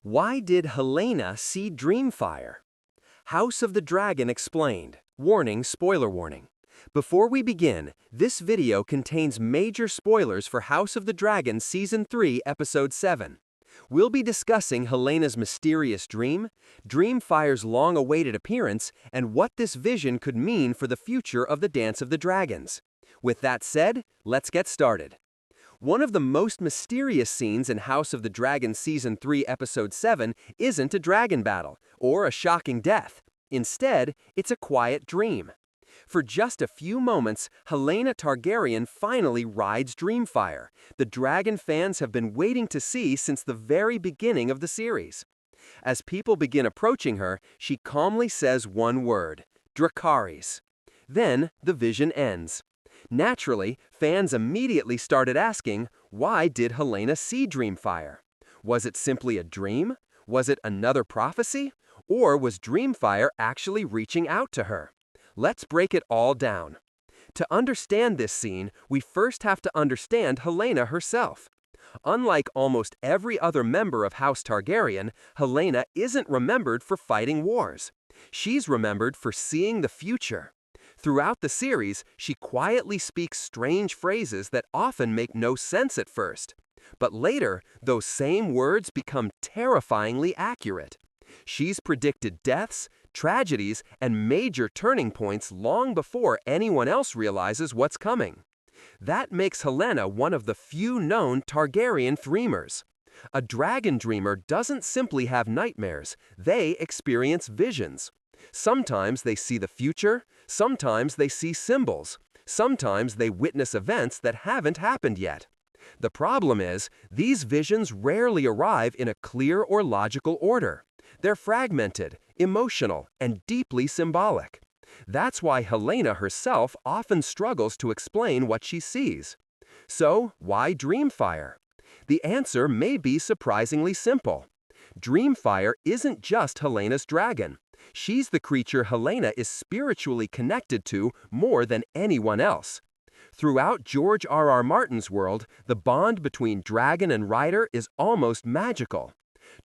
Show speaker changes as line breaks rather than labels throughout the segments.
Why did Helaena see Dreamfyre? House of the Dragon explained. Warning, spoiler warning. Before we begin, this video contains major spoilers for House of the Dragon Season 3, Episode 7. We'll be discussing Helena's mysterious dream, Dreamfyre's long-awaited appearance, and what this vision could mean for the future of the Dance of the Dragons. With that said, let's get started. One of the most mysterious scenes in House of the Dragon Season 3, Episode 7 isn't a dragon battle or a shocking death. Instead, it's a quiet dream. For just a few moments, Helaena Targaryen finally rides Dreamfyre, the dragon fans have been waiting to see since the very beginning of the series. As people begin approaching her, she calmly says one word, Dracarys. Then, the vision ends. Naturally, fans immediately started asking, why did Helaena see Dreamfyre? Was it simply a dream? Was it another prophecy? Or was Dreamfyre actually reaching out to her? Let's break it all down. To understand this scene, we first have to understand Helaena herself. Unlike almost every other member of House Targaryen, Helaena isn't remembered for fighting wars. She's remembered for seeing the future. Throughout the series, she quietly speaks strange phrases that often make no sense at first. But later, those same words become terrifyingly accurate. She's predicted deaths, tragedies, and major turning points long before anyone else realizes what's coming. That makes Helaena one of the few known Targaryen dreamers. A dragon dreamer doesn't simply have nightmares, they experience visions. Sometimes they see the future, sometimes they see symbols, sometimes they witness events that haven't happened yet. The problem is, these visions rarely arrive in a clear or logical order. They're fragmented, emotional, and deeply symbolic. That's why Helaena herself often struggles to explain what she sees. So, why Dreamfyre? The answer may be surprisingly simple. Dreamfyre isn't just Helena's dragon. She's the creature Helaena is spiritually connected to more than anyone else. Throughout George R.R. Martin's world, the bond between dragon and rider is almost magical.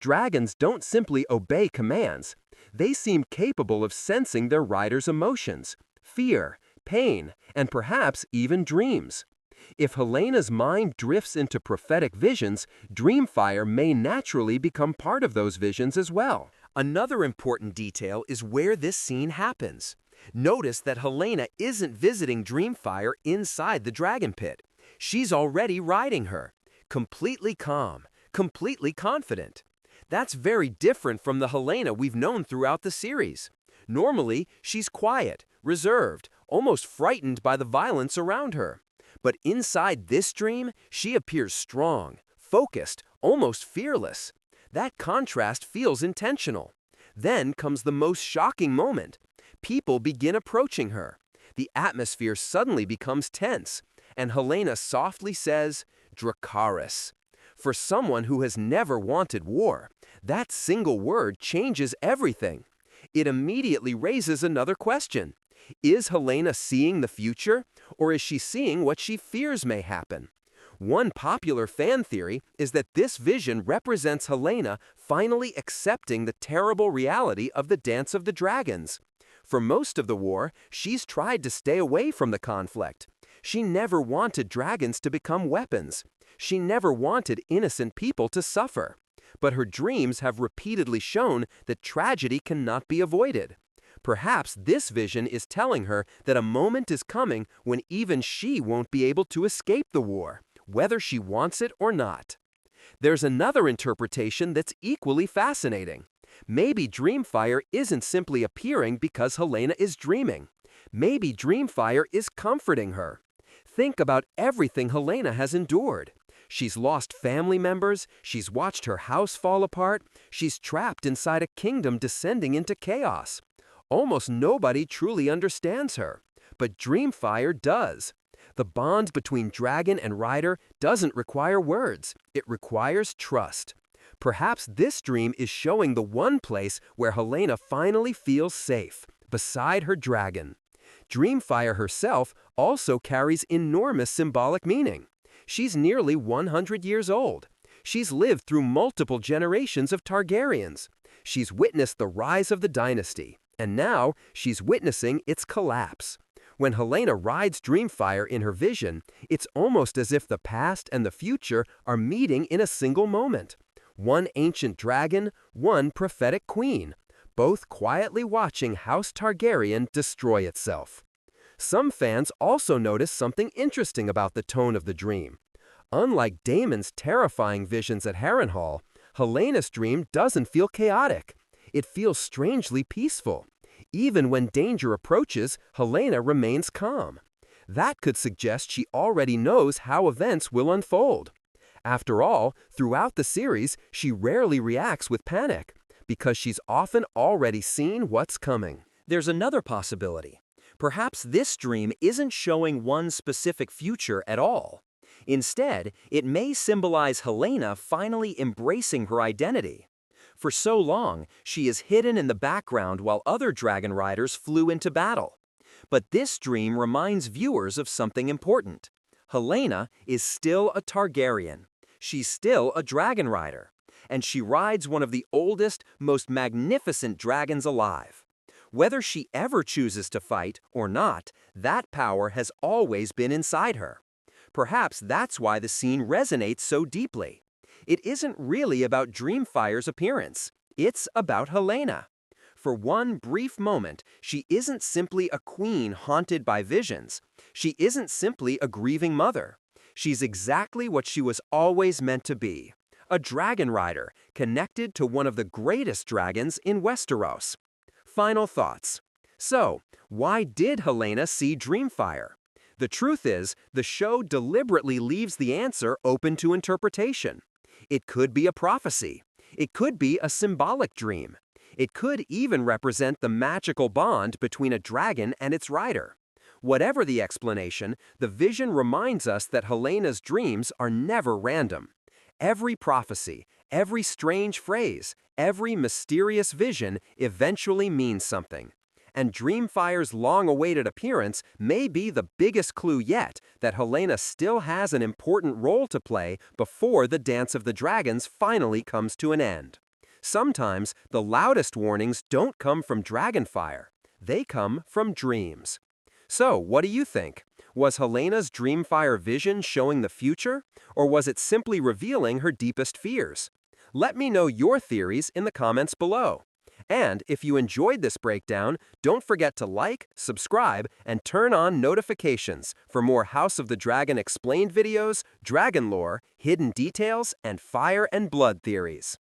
Dragons don't simply obey commands. They seem capable of sensing their rider's emotions, fear, pain, and perhaps even dreams. If Helena's mind drifts into prophetic visions, Dreamfyre may naturally become part of those visions as well. Another important detail is where this scene happens. Notice that Helaena isn't visiting Dreamfyre inside the dragon pit. She's already riding her, completely calm, completely confident. That's very different from the Helaena we've known throughout the series. Normally, she's quiet, reserved, almost frightened by the violence around her. But inside this dream, she appears strong, focused, almost fearless. That contrast feels intentional. Then comes the most shocking moment. People begin approaching her. The atmosphere suddenly becomes tense, and Helaena softly says, Dracarys. For someone who has never wanted war, that single word changes everything. It immediately raises another question. Is Helaena seeing the future, or is she seeing what she fears may happen? One popular fan theory is that this vision represents Helaena finally accepting the terrible reality of the Dance of the Dragons. For most of the war, she's tried to stay away from the conflict. She never wanted dragons to become weapons. She never wanted innocent people to suffer. But her dreams have repeatedly shown that tragedy cannot be avoided. Perhaps this vision is telling her that a moment is coming when even she won't be able to escape the war, whether she wants it or not. There's another interpretation that's equally fascinating. Maybe Dreamfyre isn't simply appearing because Helaena is dreaming. Maybe Dreamfyre is comforting her. Think about everything Helaena has endured. She's lost family members, she's watched her house fall apart, she's trapped inside a kingdom descending into chaos. Almost nobody truly understands her, but Dreamfyre does. The bond between dragon and rider doesn't require words, it requires trust. Perhaps this dream is showing the one place where Helaena finally feels safe, beside her dragon. Dreamfyre herself also carries enormous symbolic meaning. She's nearly 100 years old. She's lived through multiple generations of Targaryens. She's witnessed the rise of the dynasty, and now she's witnessing its collapse. When Helaena rides Dreamfyre in her vision, it's almost as if the past and the future are meeting in a single moment. One ancient dragon, one prophetic queen, both quietly watching House Targaryen destroy itself. Some fans also notice something interesting about the tone of the dream. Unlike Daemon's terrifying visions at Harrenhal, Helena's dream doesn't feel chaotic. It feels strangely peaceful. Even when danger approaches, Helaena remains calm. That could suggest she already knows how events will unfold. After all, throughout the series, she rarely reacts with panic, because she's often already seen what's coming.
There's another possibility. Perhaps this dream isn't showing one specific future at all. Instead, it may symbolize Helaena finally embracing her identity. For so long, she is hidden in the background while other dragon riders flew into battle. But this dream reminds viewers of something important. Helaena is still a Targaryen. She's still a dragon rider. And she rides one of the oldest, most magnificent dragons alive. Whether she ever chooses to fight or not, that power has always been inside her. Perhaps that's why the scene resonates so deeply. It isn't really about Dreamfyre's appearance. It's about Helaena. For one brief moment, she isn't simply a queen haunted by visions. She isn't simply a grieving mother. She's exactly what she was always meant to be. A dragon rider, connected to one of the greatest dragons in Westeros. Final thoughts. So, why did Helaena see Dreamfyre? The truth is, the show deliberately leaves the answer open to interpretation. It could be a prophecy. It could be a symbolic dream. It could even represent the magical bond between a dragon and its rider. Whatever the explanation, the vision reminds us that Helena's dreams are never random. Every prophecy, every strange phrase, every mysterious vision eventually means something. And Dreamfyre's long-awaited appearance may be the biggest clue yet that Helaena still has an important role to play before the Dance of the Dragons finally comes to an end. Sometimes, the loudest warnings don't come from Dragonfire. They come from dreams. So, what do you think? Was Helena's Dreamfyre vision showing the future, or was it simply revealing her deepest fears? Let me know your theories in the comments below. And if you enjoyed this breakdown, don't forget to like, subscribe, and turn on notifications for more House of the Dragon explained videos, dragon lore, hidden details, and fire and blood theories.